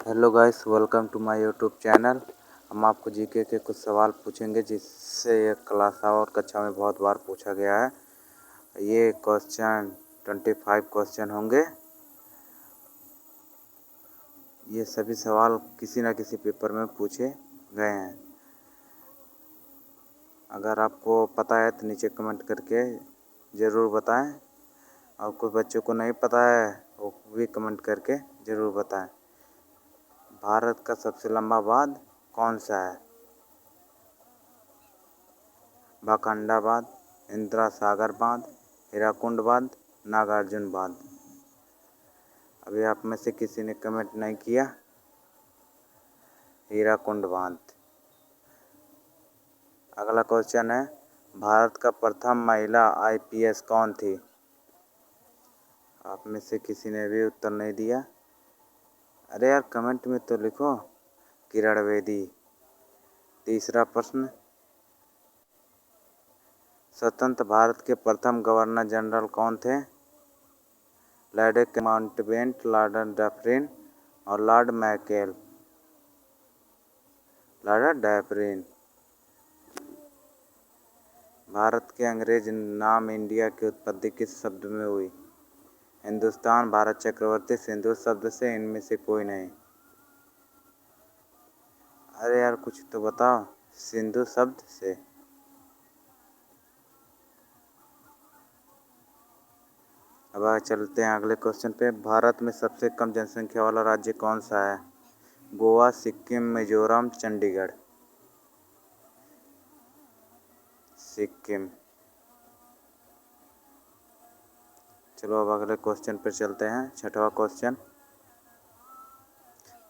Hello guys, welcome to my YouTube channel. हम आपको GK के कुछ सवाल पूछेंगे जिससे ये क्लास और कक्षा में बहुत बार पूछा गया है। ये क्वेश्चन 25 क्वेश्चन होंगे। ये सभी सवाल किसी न किसी पेपर में पूछे गए हैं। अगर आपको पता है तो नीचे कमेंट करके ज़रूर बताएं, और कुछ बच्चों को नहीं पता है वो भी कमेंट करके ज़रूर बताएं। भारत का सबसे लंबा बांध कौन सा है? भाखंडा बांध, इंदिरा सागर बांध, हीराकुंड बांध, नागार्जुन बांध। अभी आप में से किसी ने कमेंट नहीं किया। हीराकुंड बांध। अगला क्वेश्चन है, भारत का प्रथम महिला आईपीएस कौन थी? आप में से किसी ने भी उत्तर नहीं दिया। अरे यार, कमेंट में तो लिखो। किरण बेदी। तीसरा प्रश्न, स्वतंत्र भारत के प्रथम गवर्नर जनरल कौन थे? लॉर्ड माउंटबेटन, लॉर्ड डफरिन और लॉर्ड मैकेल। Lord Dufferin. भारत के अंग्रेज नाम इंडिया की उत्पत्ति किस शब्द में हुई? हिंदुस्तान, भारत, चक्रवर्ती, सिंधु शब्द से, इनमें से कोई नहीं। अरे यार, कुछ तो बताओ। सिंधु शब्द से। अब आगे चलते हैं अगले क्वेश्चन पे। भारत में सबसे कम जनसंख्या वाला राज्य कौन सा है? गोवा, सिक्किम, मिजोरम, चंडीगढ़। सिक्किम। चलो अब अगले क्वेश्चन पर चलते हैं। छठवां क्वेश्चन,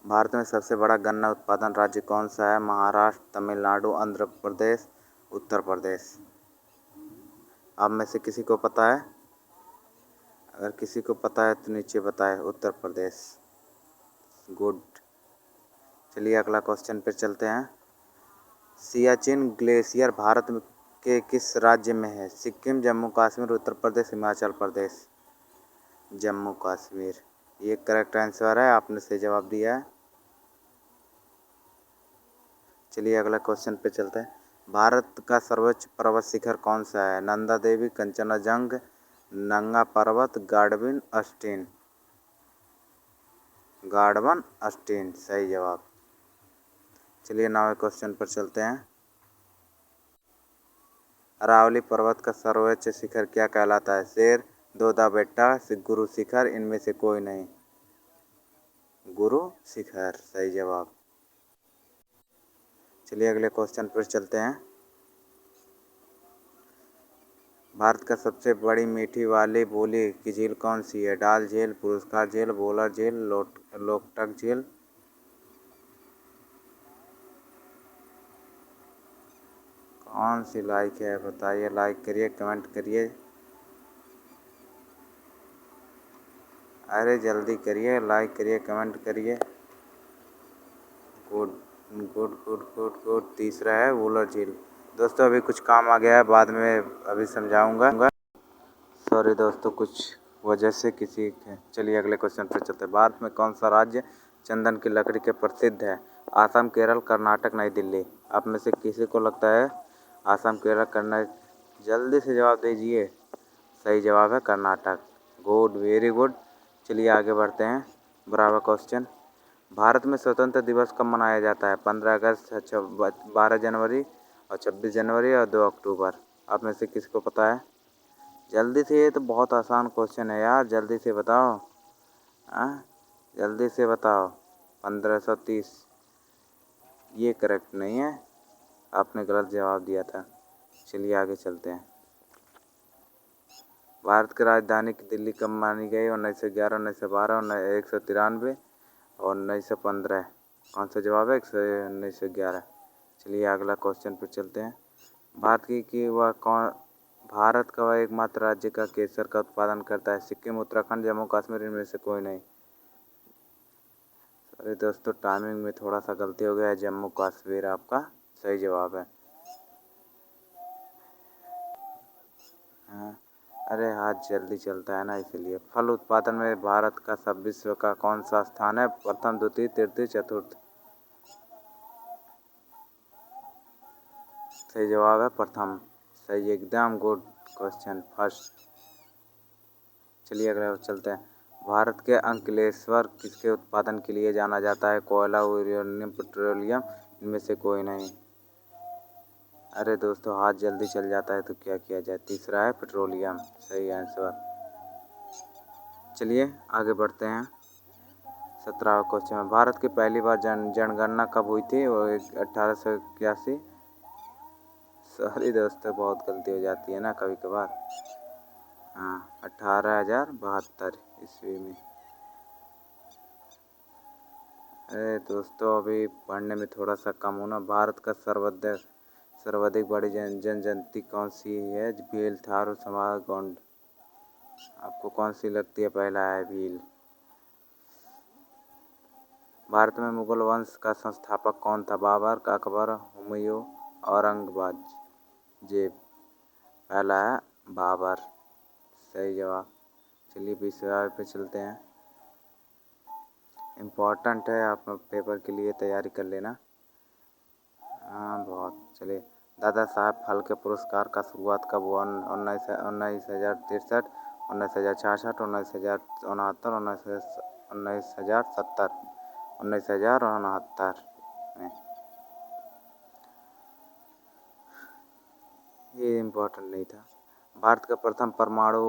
भारत में सबसे बड़ा गन्ना उत्पादन राज्य कौन सा है? महाराष्ट्र, तमिलनाडु, आंध्र प्रदेश, उत्तर प्रदेश। आप में से किसी को पता है? अगर किसी को पता है तो नीचे बताए। उत्तर प्रदेश। गुड। चलिए अगला क्वेश्चन पर चलते हैं। सियाचिन ग्लेशियर भारत के किस राज्य में है? सिक्किम, जम्मू कश्मीर, उत्तर प्रदेश, हिमाचल प्रदेश। जम्मू कश्मीर। ये करेक्ट आंसर है, आपने सही जवाब दिया है। चलिए अगला क्वेश्चन पे चलते हैं। भारत का सर्वोच्च पर्वत शिखर कौन सा है? नंदा देवी, कंचनजंगा, नंगा पर्वत, गार्डवन अस्टीन। गार्डवन अस्टीन सही जवाब। चलिए 9वें क्वेश्चन पर चलते हैं। अरावली पर्वत का सर्वोच्च शिखर क्या कहलाता है? शेर, दोदा बेट्टा, गुरु शिखर, इनमें से कोई नहीं। गुरु शिखर सही जवाब। चलिए अगले क्वेश्चन पर चलते हैं। भारत का सबसे बड़ी मीठी वाली बोली की झील कौन सी है? डाल झील, पुरस्कार झील, वोलर झील, लोकटक झील। कौन सी लाइक है बताइए। लाइक करिए, कमेंट करिए। अरे जल्दी करिए, लाइक करिए, कमेंट करिए। Good good good good good. तीसरा है वोलर झील। दोस्तों अभी कुछ काम आ गया है, बाद में अभी समझाऊंगा। सॉरी दोस्तों, कुछ वजह से किसी। चलिए अगले क्वेश्चन पर चलते हैं। भारत में कौन सा राज्य चंदन की लकड़ी के प्रसिद्ध है? आसाम, केरल, कर्नाटक, नई दिल्ली। आप में से किसी को लगता है आसाम, केरल, कर्नाटक? जल्दी से जवाब दीजिए। सही जवाब है कर्नाटक। Good, very good. चलिए आगे बढ़ते हैं। बराबर क्वेश्चन, भारत में स्वतंत्रता दिवस कब मनाया जाता है? 15 अगस्त, 12 जनवरी और 26 जनवरी और 2 अक्टूबर। आप में से किसी को पता है? जल्दी से, ये तो बहुत आसान क्वेश्चन है यार, जल्दी से बताओ। हाँ, जल्दी से बताओ। 1530। ये करेक्ट नहीं है, आपने गलत जवाब दिया था। चलिए आगे चलते हैं। भारत की राजधानी की दिल्ली कब मानी गई? 1911, 1912, 1993 और 1915। कौन सा जवाब है? 1911। चलिए अगला क्वेश्चन पर चलते हैं। भारत का वह एकमात्र राज्य का केसर का उत्पादन करता है? सिक्किम, उत्तराखंड, जम्मू कश्मीर, इनमें से कोई नहीं। अरे दोस्तों, टाइमिंग में थोड़ा सा गलती हो गया है। जम्मू कश्मीर आपका सही जवाब है। हाँ, अरे हाथ जल्दी चलता है ना इसलिए। फल उत्पादन में भारत का सब विश्व का कौन सा स्थान है? प्रथम, द्वितीय, तृतीय, चतुर्थ? सही जवाब है प्रथम। सही, एकदम गुड क्वेश्चन, फर्स्ट। चलिए अगले चलते हैं। भारत के अंकलेश्वर किसके उत्पादन के लिए जाना जाता है? कोयला, यूरेनियम, पेट्रोलियम, इनमें से कोई नहीं। अरे दोस्तों हाथ जल्दी चल जाता है तो क्या किया जाए। तीसरा है पेट्रोलियम, सही आंसर। चलिए आगे बढ़ते हैं। 17वां क्वेश्चन है, भारत की पहली बार जनगणना कब हुई थी? वो 1881। सॉरी दोस्तों, बहुत गलती हो जाती है ना कभी कभार। हाँ, 18,072 ईस्वी में। अरे दोस्तों अभी पढ़ने में थोड़ा सा कम हो ना। भारत का सर्वाधिक बड़ी जनजाति कौन सी है? भील, थारू, समाज, गोंड? आपको कौन सी लगती है? पहला है भील। भारत में मुगल वंश का संस्थापक कौन था? बाबर, अकबर, हुमायूं, औरंगजेब? पहला है बाबर, सही जवाब। चलिए 20वें पे चलते हैं। इम्पोर्टेंट है, आप पेपर के लिए तैयारी कर लेना। हाँ बहुत। चलिए, दादा साहब फाल्के पुरस्कार का शुरुआत कब हुआ? 19,063, 19,066, 19,069, 19,070, 19,069 में। ये इम्पोर्टेंट नहीं था। भारत का प्रथम परमाणु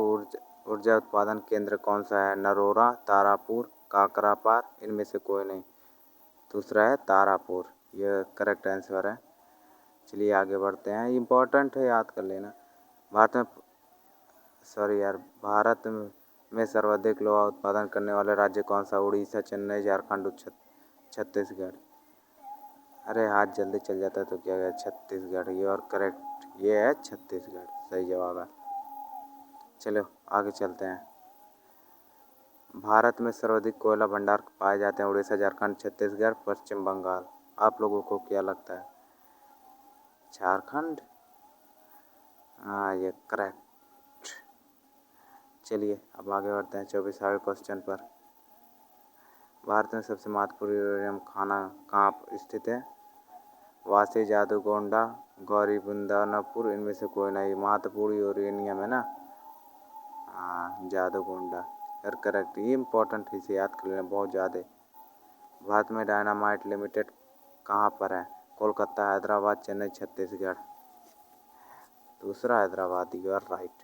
ऊर्जा उत्पादन केंद्र कौन सा है? नरोरा, तारापुर, काकरापार, इनमें से कोई नहीं। दूसरा है तारापुर, यह करेक्ट आंसर है। चलिए आगे बढ़ते हैं। इम्पोर्टेंट है, याद कर लेना। भारत में भारत में सर्वाधिक लोहा उत्पादन करने वाले राज्य कौन सा? उड़ीसा, चेन्नई, झारखंड, छत्तीसगढ़? अरे हाथ जल्दी चल जाता है तो क्या है? छत्तीसगढ़, ये और करेक्ट, ये है छत्तीसगढ़, सही जवाब है। चलो आगे चलते हैं। भारत में सर्वाधिक कोयला भंडार पाए जाते हैं? उड़ीसा, झारखंड, छत्तीसगढ़, पश्चिम बंगाल? आप लोगों को क्या लगता है? झारखंड? हाँ ये करेक्ट। चलिए अब आगे बढ़ते हैं 24वें क्वेश्चन पर। भारत में सबसे महत्वपूर्ण यूरेनियम खाना कहाँ स्थित है? वासी, जादूगोंडा, गौरीबिदनपुर, इनमें से कोई नहीं। महत्वपूर्ण यूरेनियम है ना, हाँ जादूगोंडा, यार करेक्ट। ये इम्पोर्टेंट है, इसे याद कर लेना बहुत ज़्यादा। भारत में डायनामाइट लिमिटेड कहाँ पर है? कोलकाता, हैदराबाद, चेन्नई, छत्तीसगढ़? दूसरा हैदराबाद, यू आर राइट।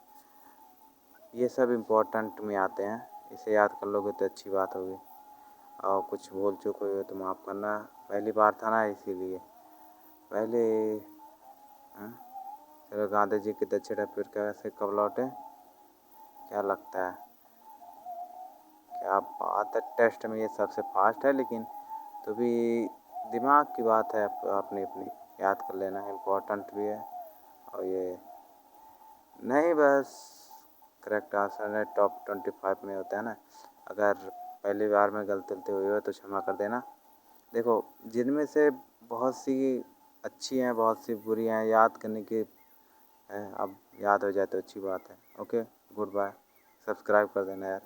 ये सब इम्पोर्टेंट में आते हैं, इसे याद कर लोगे तो अच्छी बात होगी। और कुछ भूल चूक हुई हो तो माफ़ करना, पहली बार था ना इसीलिए। पहले हाँ? चलो, गांधी जी के दक्षिण अफ्रीका से कब लौटे? क्या लगता है? क्या बात है, टेस्ट में ये सबसे फास्ट है, लेकिन तो भी दिमाग की बात है, अपनी अपनी याद कर लेना, इम्पोर्टेंट भी है। और ये नहीं, बस करेक्ट आंसर है, टॉप 25 में होता है ना। अगर पहली बार में गलती हुई हो तो क्षमा कर देना। देखो, जिनमें से बहुत सी अच्छी हैं, बहुत सी बुरी हैं, याद करने की है। अब याद हो जाए तो अच्छी बात है। Okay, good bye. सब्सक्राइब कर देना यार।